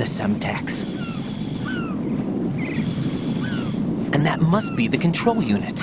the Semtex. And that must be the control unit.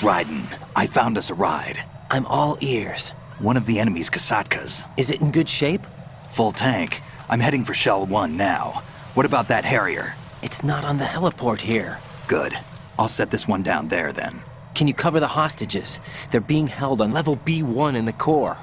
Raiden, I found us a ride. I'm all ears. One of the enemy's Kasatkas. Is it in good shape? Full tank. I'm heading for Shell 1 now. What about that Harrier? It's not on the heliport here. Good. I'll set this one down there then. Can you cover the hostages? They're being held on level B1 in the core.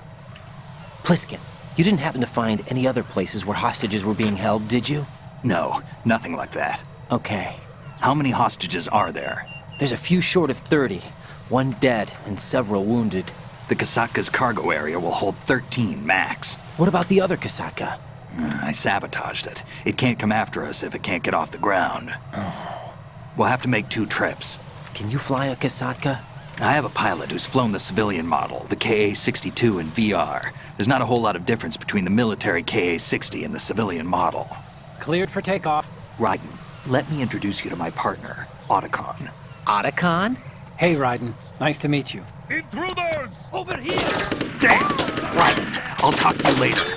Pliskin, you didn't happen to find any other places where hostages were being held, did you? No, nothing like that. Okay. How many hostages are there? There's a few short of 30. One dead and several wounded. The Kasatka's cargo area will hold 13 max. What about the other Kasatka? I sabotaged it. It can't come after us if it can't get off the ground. Oh. We'll have to make 2 trips. Can you fly a Kasatka? I have a pilot who's flown the civilian model, the KA-62 in VR. There's not a whole lot of difference between the military KA-60 and the civilian model. Cleared for takeoff. Raiden, let me introduce you to my partner, Otacon. Otacon? Hey, Raiden. Nice to meet you. Intruders! Over here! Damn! Raiden, I'll talk to you later.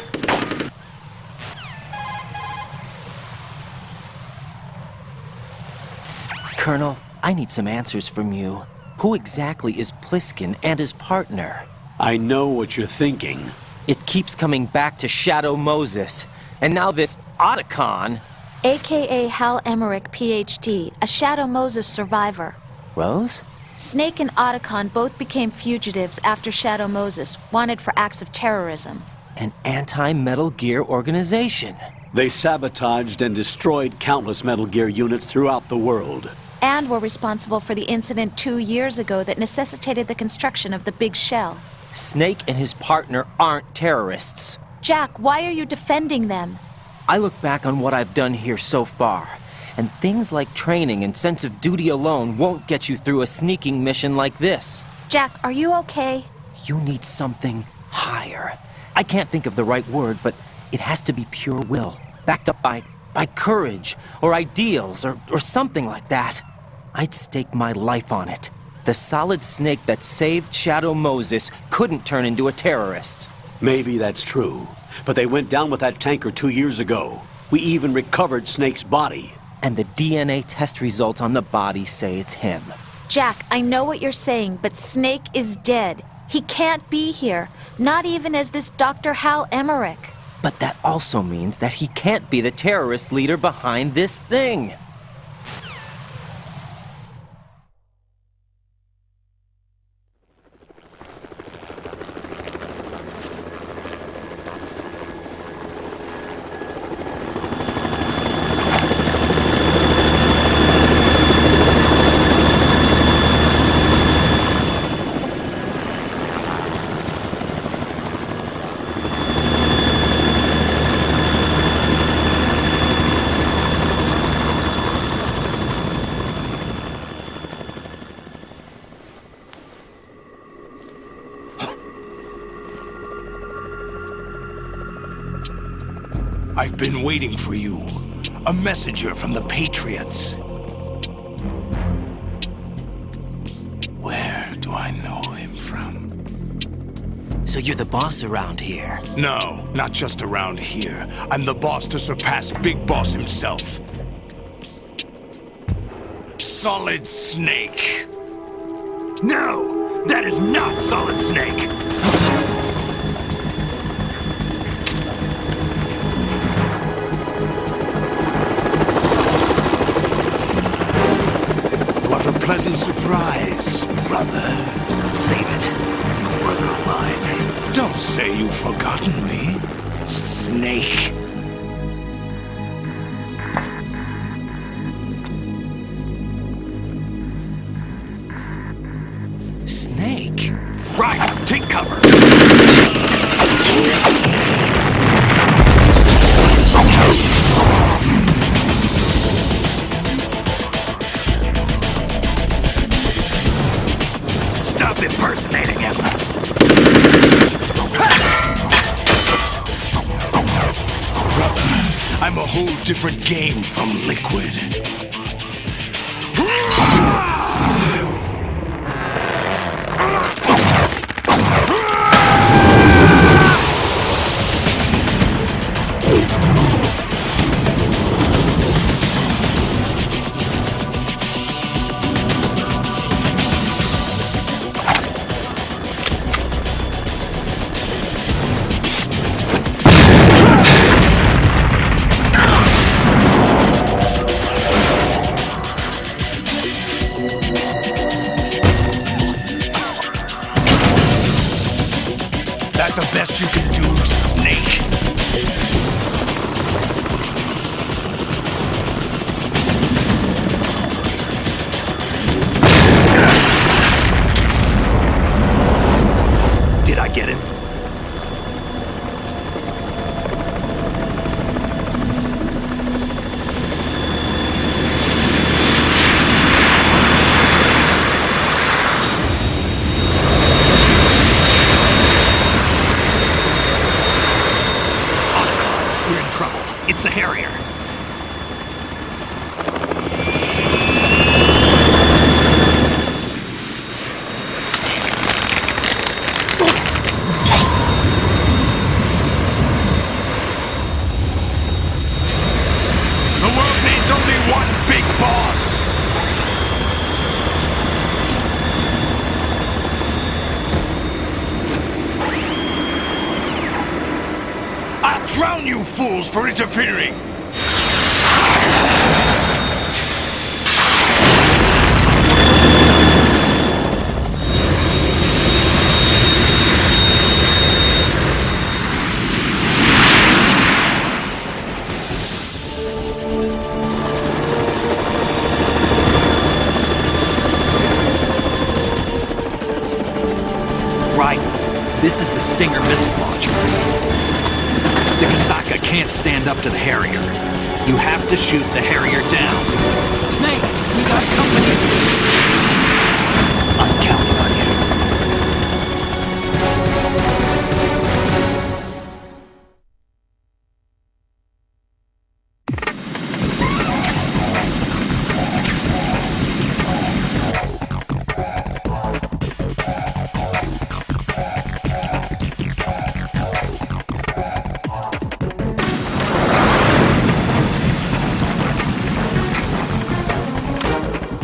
Colonel, I need some answers from you. Who exactly is Pliskin and his partner? I know what you're thinking. It keeps coming back to Shadow Moses. And now this Otacon. AKA Hal Emmerich, PhD, a Shadow Moses survivor. Rose? Snake and Otacon both became fugitives after Shadow Moses, wanted for acts of terrorism. An anti-Metal Gear organization. They sabotaged and destroyed countless Metal Gear units throughout the world. And were responsible for the incident 2 years ago that necessitated the construction of the Big Shell. Snake and his partner aren't terrorists. Jack, why are you defending them? I look back on what I've done here so far, and things like training and sense of duty alone won't get you through a sneaking mission like this. Jack, are you okay? You need something higher. I can't think of the right word, but it has to be pure will, backed up by courage, or ideals, or something like that. I'd stake my life on it. The solid snake that saved Shadow Moses couldn't turn into a terrorist. Maybe that's true, but they went down with that tanker 2 years ago. We even recovered Snake's body. And the DNA test results on the body say it's him. Jack, I know what you're saying, but Snake is dead. He can't be here, not even as this Dr. Hal Emmerich. But that also means that he can't be the terrorist leader behind this thing. I've been waiting for you. A messenger from the Patriots. Where do I know him from? So you're the boss around here? No, not just around here. I'm the boss to surpass Big Boss himself. Solid Snake. No, that is not Solid Snake. What a pleasant surprise, brother. Save it. You brother of mine. Don't say you've forgotten me, Snake. Snake? Right, take cover. Stop impersonating him. Brother, I'm a whole different game from Liquid. That the best you can do, Snake? Did I get him? We're in trouble. It's the Harrier. The world needs only one big boss! I'll drown you fools for interfering! Right. This is the Stinger missile launcher. The Kasaka can't stand up to the Harrier. You have to shoot the Harrier down. Snake, we got company. I'm counting on you.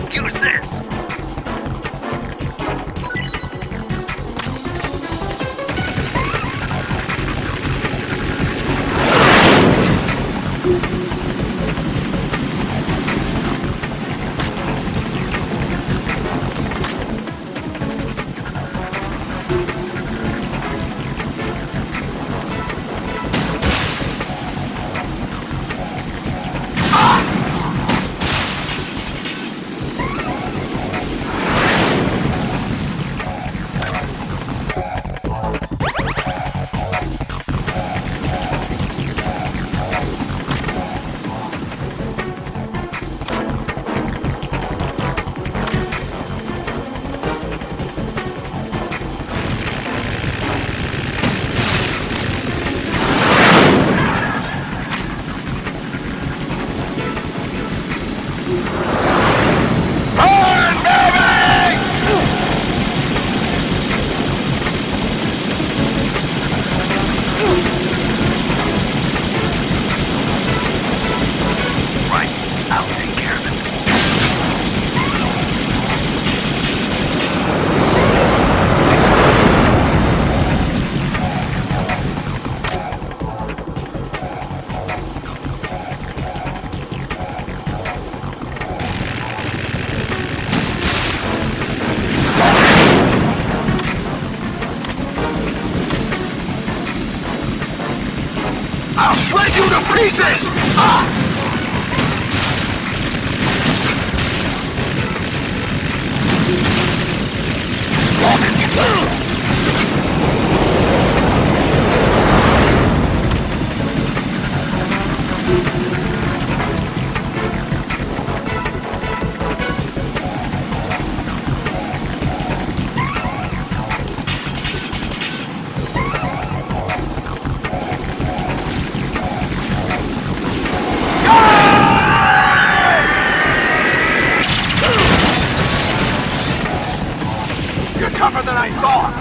Use this! I'll shred you to pieces! You're tougher than I thought!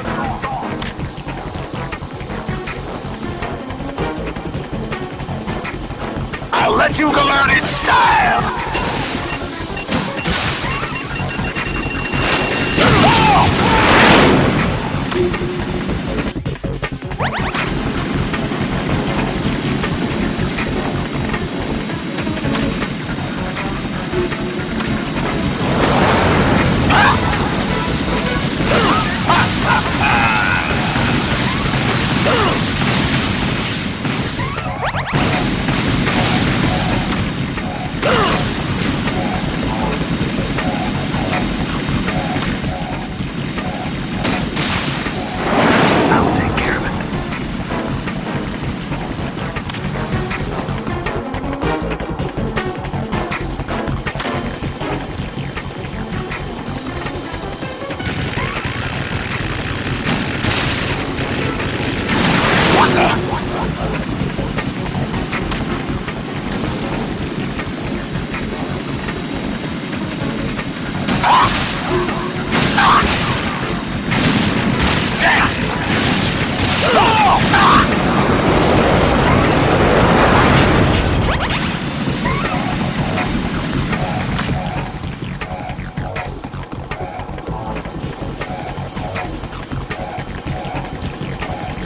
I'll let you go out in style!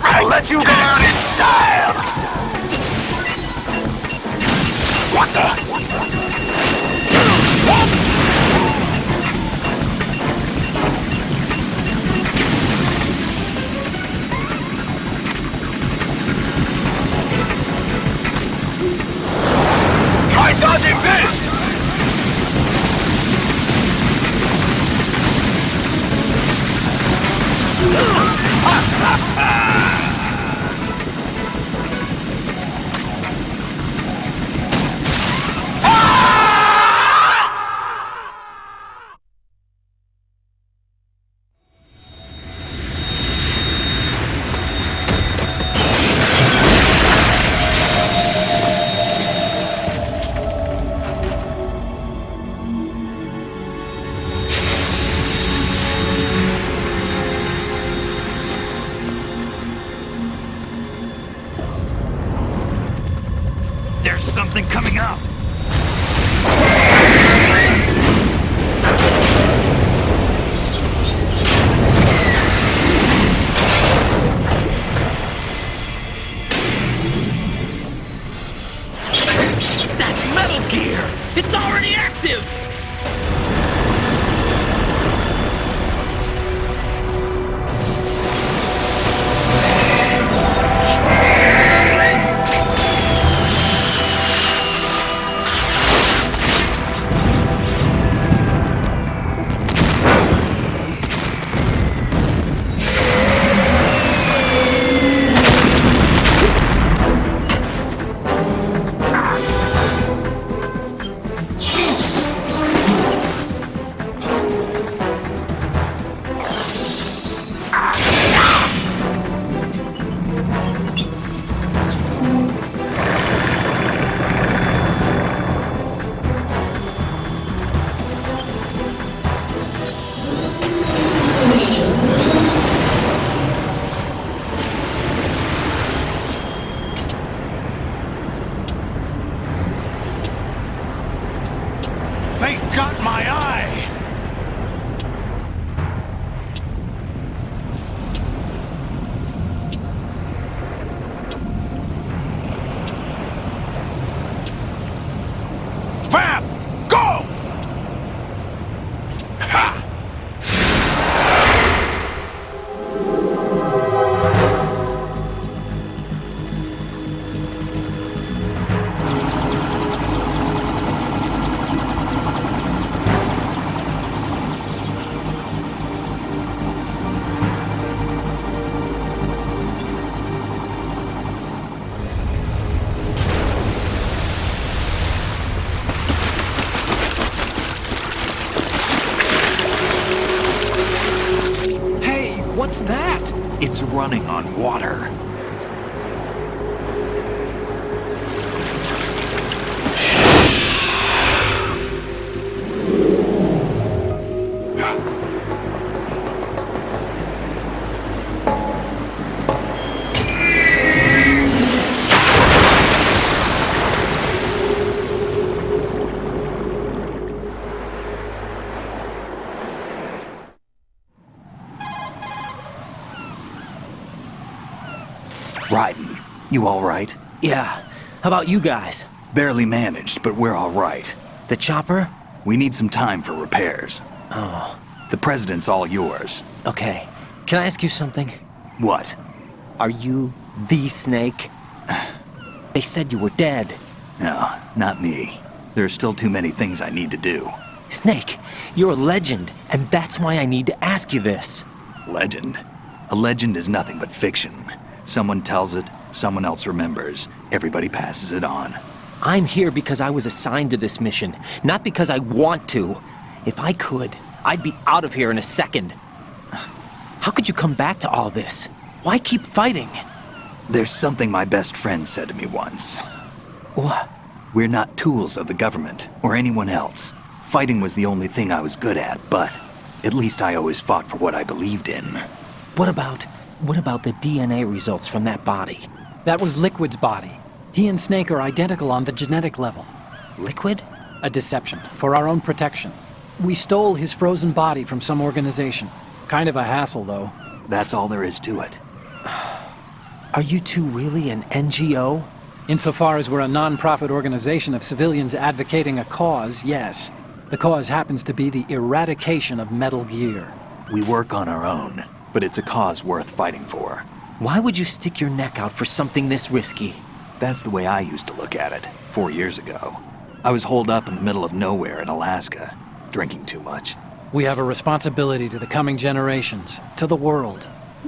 I'll let you go out in style! What the? Try dodging this! What's that? It's running on water. Raiden, you all right? Yeah. How about you guys? Barely managed, but we're all right. The chopper? We need some time for repairs. Oh, The president's all yours. okay. Can I ask you something? What? Are you the Snake? They said you were dead. No, not me. There are still too many things I need to do. Snake, you're a legend, and that's why I need to ask you this. Legend? A legend is nothing but fiction. Someone tells it, someone else remembers. Everybody passes it on. I'm here because I was assigned to this mission, not because I want to. If I could, I'd be out of here in a second. How could you come back to all this? Why keep fighting? There's something my best friend said to me once. What? We're not tools of the government or anyone else. Fighting was the only thing I was good at, but at least I always fought for what I believed in. What about the DNA results from that body? That was Liquid's body. He and Snake are identical on the genetic level. Liquid? A deception, for our own protection. We stole his frozen body from some organization. Kind of a hassle, though. That's all there is to it. Are you two really an NGO? Insofar as we're a non-profit organization of civilians advocating a cause, yes. The cause happens to be the eradication of Metal Gear. We work on our own, but it's a cause worth fighting for. Why would you stick your neck out for something this risky? That's the way I used to look at it, 4 years ago. I was holed up in the middle of nowhere in Alaska, drinking too much. We have a responsibility to the coming generations, to the world,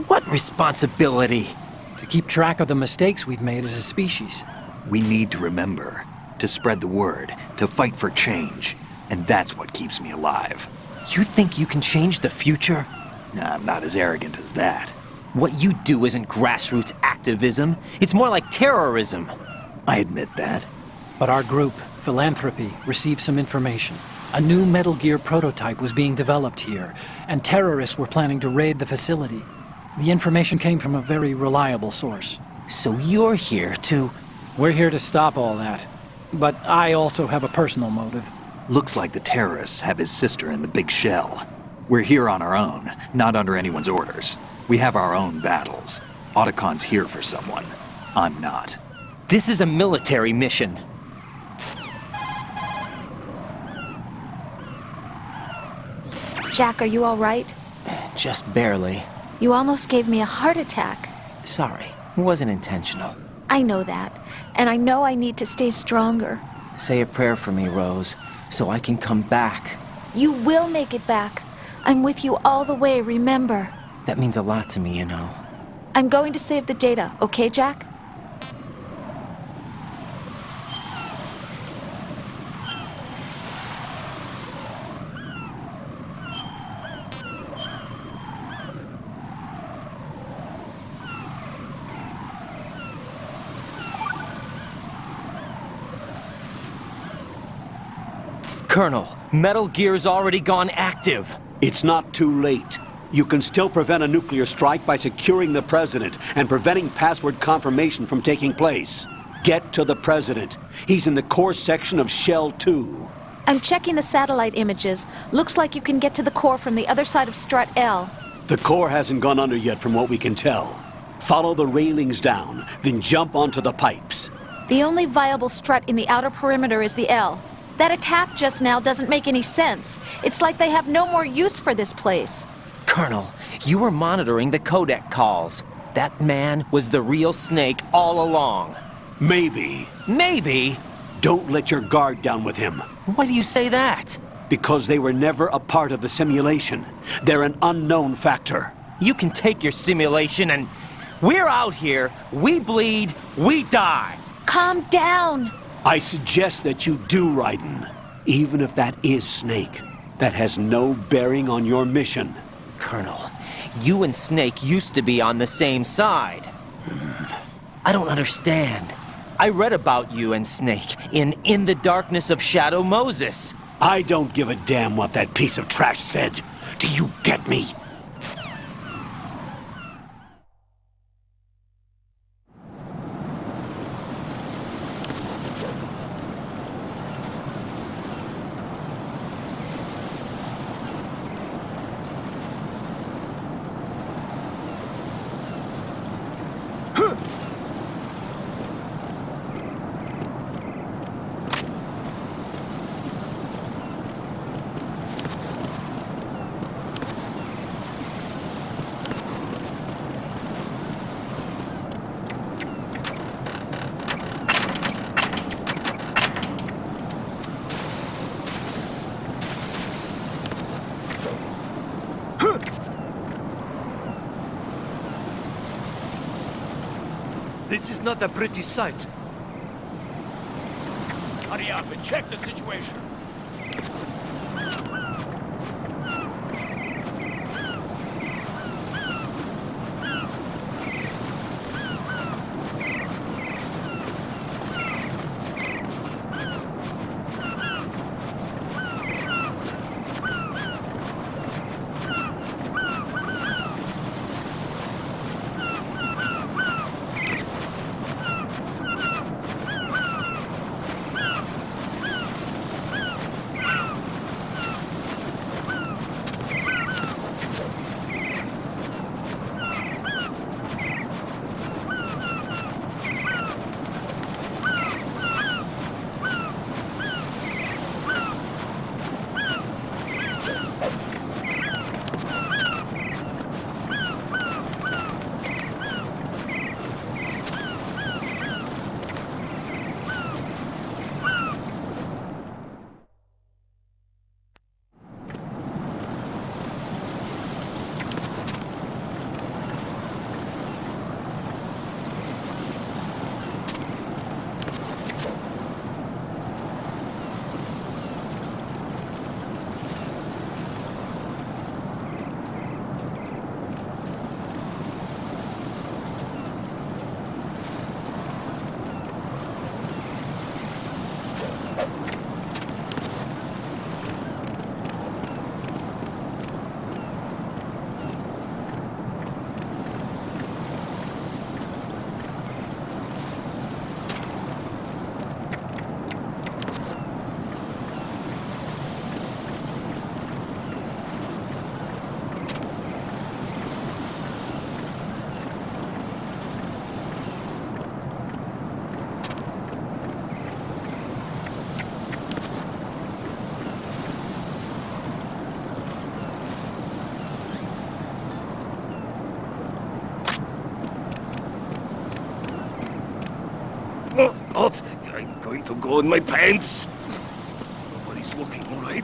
What responsibility? to keep track of the mistakes we've made as a species. We need to remember, to spread the word, to fight for change, and that's what keeps me alive. You think you can change the future? Nah, I'm not as arrogant as that. What you do isn't grassroots activism. It's more like terrorism. I admit that. But our group, Philanthropy, received some information. A new Metal Gear prototype was being developed here, and terrorists were planning to raid the facility. The information came from a very reliable source. So you're here to... We're here to stop all that. But I also have a personal motive. Looks like the terrorists have his sister in the big shell. We're here on our own, not under anyone's orders. We have our own battles. Otacon's here for someone. I'm not. This is a military mission. Jack, are you all right? Just barely. You almost gave me a heart attack. Sorry, it wasn't intentional. I know that, and I know I need to stay stronger. Say a prayer for me, Rose, so I can come back. You will make it back. I'm with you all the way, remember. That means a lot to me, you know. I'm going to save the data, okay, Jack? Colonel, Metal Gear's already gone active. It's not too late. You can still prevent a nuclear strike by securing the president and preventing password confirmation from taking place. Get to the president. He's in the core section of Shell 2. I'm checking the satellite images. Looks like you can get to the core from the other side of Strut L. The core hasn't gone under yet from what we can tell. Follow the railings down, then jump onto the pipes. The only viable strut in the outer perimeter is the L. That attack just now doesn't make any sense. It's like they have no more use for this place. Colonel, you were monitoring the codec calls. That man was the real Snake all along. Maybe. Maybe? Don't let your guard down with him. Why do you say that? Because they were never a part of the simulation. They're an unknown factor. You can take your simulation and... We're out here, we bleed, we die. Calm down. I suggest that you do, Raiden. Even if that is Snake. That has no bearing on your mission. Colonel, You and Snake used to be on the same side. I don't understand. I read about you and Snake in the Darkness of Shadow Moses. I don't give a damn what that piece of trash said. Do you get me? This is not a pretty sight. Hurry up and check the situation. What? I'm going to go in my pants. Nobody's looking, right?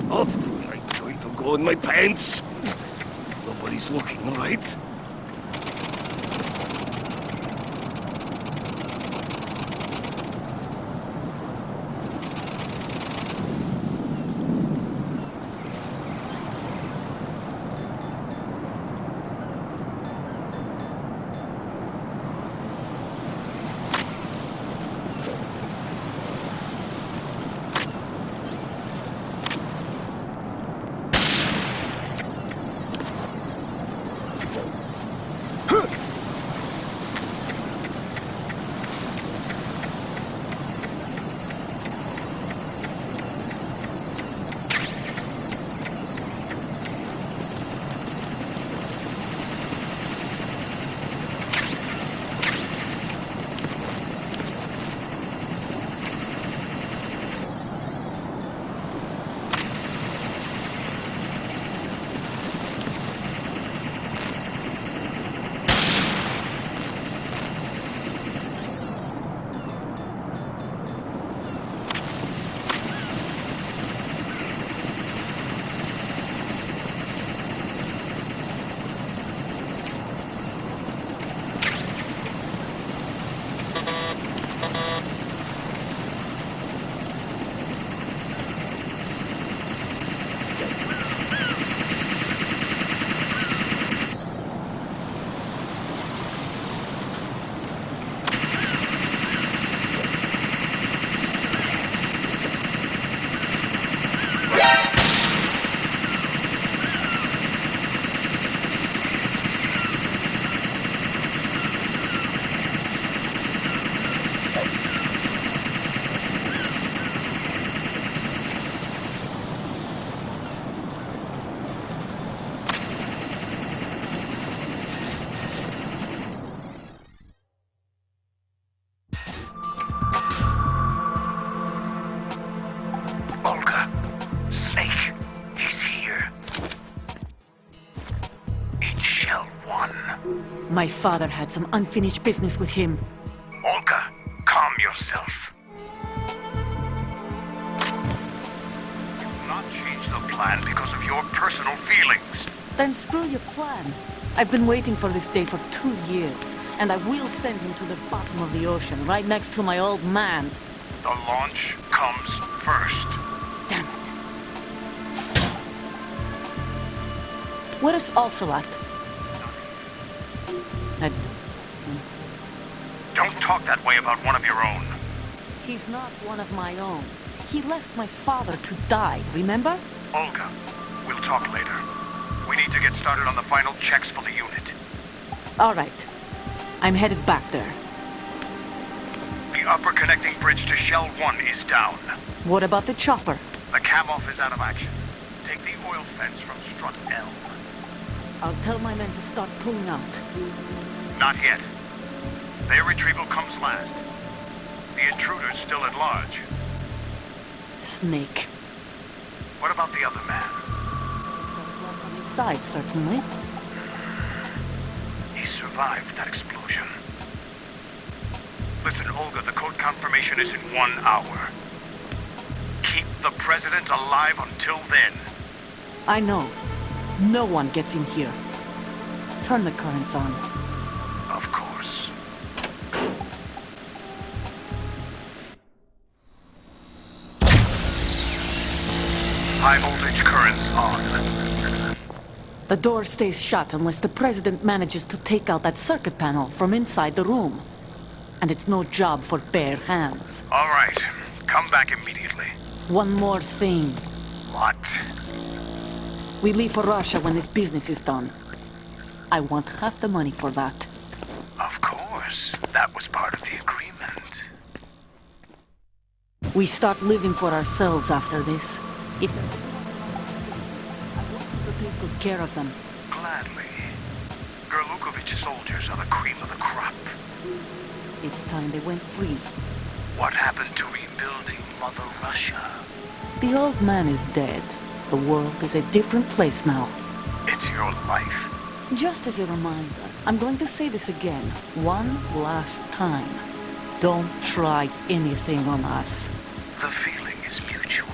What? I'm going to go in my pants. Nobody's looking, right? My father had some unfinished business with him. Olga, calm yourself. You will not change the plan because of your personal feelings. Then screw your plan. I've been waiting for this day for 2 years, and I will send him to the bottom of the ocean, right next to my old man. The launch comes first. Damn it. Where is Ocelot? Don't talk that way about one of your own. He's not one of my own. He left my father to die, remember? Olga, we'll talk later. We need to get started on the final checks for the unit. All right. I'm headed back there. The upper connecting bridge to Shell 1 is down. What about the chopper? The cam-off is out of action. Take the oil fence from strut L. I'll tell my men to start pulling out. Not yet. Their retrieval comes last. The intruder's still at large. Snake. What about the other man? On his side, certainly. He survived that explosion. Listen, Olga, the code confirmation is in 1 hour. Keep the president alive until then. I know. No one gets in here. Turn the currents on. Of course. High voltage currents on. The door stays shut unless the president manages to take out that circuit panel from inside the room. And it's no job for bare hands. All right. Come back immediately. One more thing. What? We leave for Russia when this business is done. I want half the money for that. Of course. That was part of the agreement. We start living for ourselves after this. If there's anyone who wants to stay, I want you to take good care of them. Gladly. Gerlukovich soldiers are the cream of the crop. It's time they went free. What happened to rebuilding Mother Russia? The old man is dead. The world is a different place now. It's your life. Just as a reminder, I'm going to say this again, one last time. Don't try anything on us. The feeling is mutual.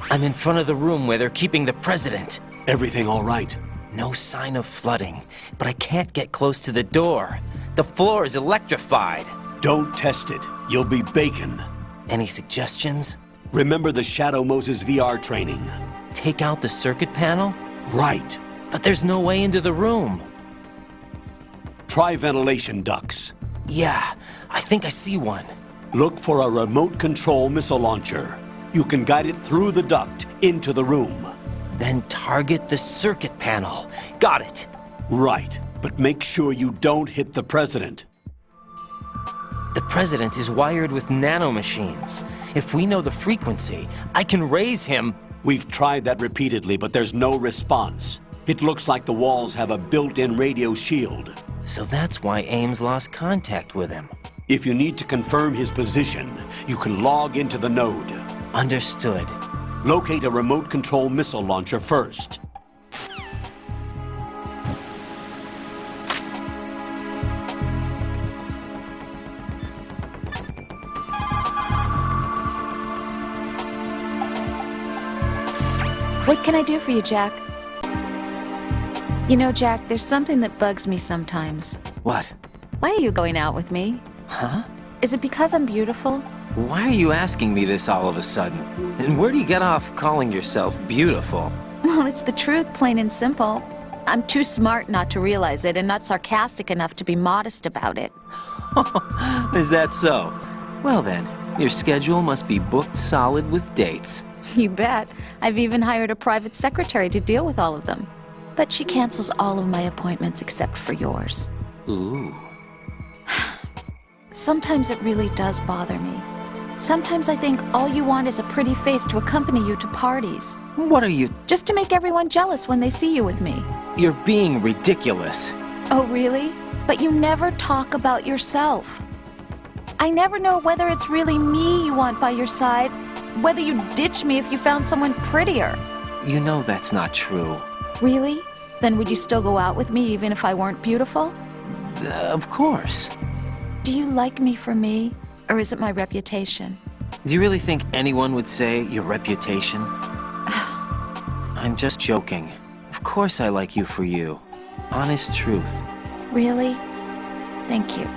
I'm in front of the room where they're keeping the president. Everything all right? No sign of flooding, but I can't get close to the door. The floor is electrified. Don't test it. You'll be bacon. Any suggestions? Remember the Shadow Moses VR training? Take out the circuit panel? Right. But there's no way into the room. Try ventilation ducts. Yeah, I think I see one. Look for a remote control missile launcher. You can guide it through the duct into the room. Then target the circuit panel. Got it. Right, but make sure you don't hit the president. The president is wired with nanomachines. If we know the frequency, I can raise him. We've tried that repeatedly, but there's no response. It looks like the walls have a built-in radio shield. So that's why Ames lost contact with him. If you need to confirm his position, you can log into the node. Understood. Locate a remote control missile launcher first. What can I do for you, Jack? You know, Jack, there's something that bugs me sometimes. What? Why are you going out with me? Huh? Is it because I'm beautiful? Why are you asking me this all of a sudden? And where do you get off calling yourself beautiful? Well, it's the truth, plain and simple. I'm too smart not to realize it and not sarcastic enough to be modest about it. Is that so? Well then, your schedule must be booked solid with dates. You bet. I've even hired a private secretary to deal with all of them. But she cancels all of my appointments except for yours. Ooh. Sometimes it really does bother me. Sometimes I think all you want is a pretty face to accompany you to parties. What are you... Just to make everyone jealous when they see you with me. You're being ridiculous. Oh, really? But you never talk about yourself. I never know whether it's really me you want by your side, whether you'd ditch me if you found someone prettier. You know that's not true. Really? Then would you still go out with me even if I weren't beautiful? Of course. Do you like me for me, or is it my reputation? Do you really think anyone would say your reputation? I'm just joking. Of course I like you for you. Honest truth. Really? Thank you.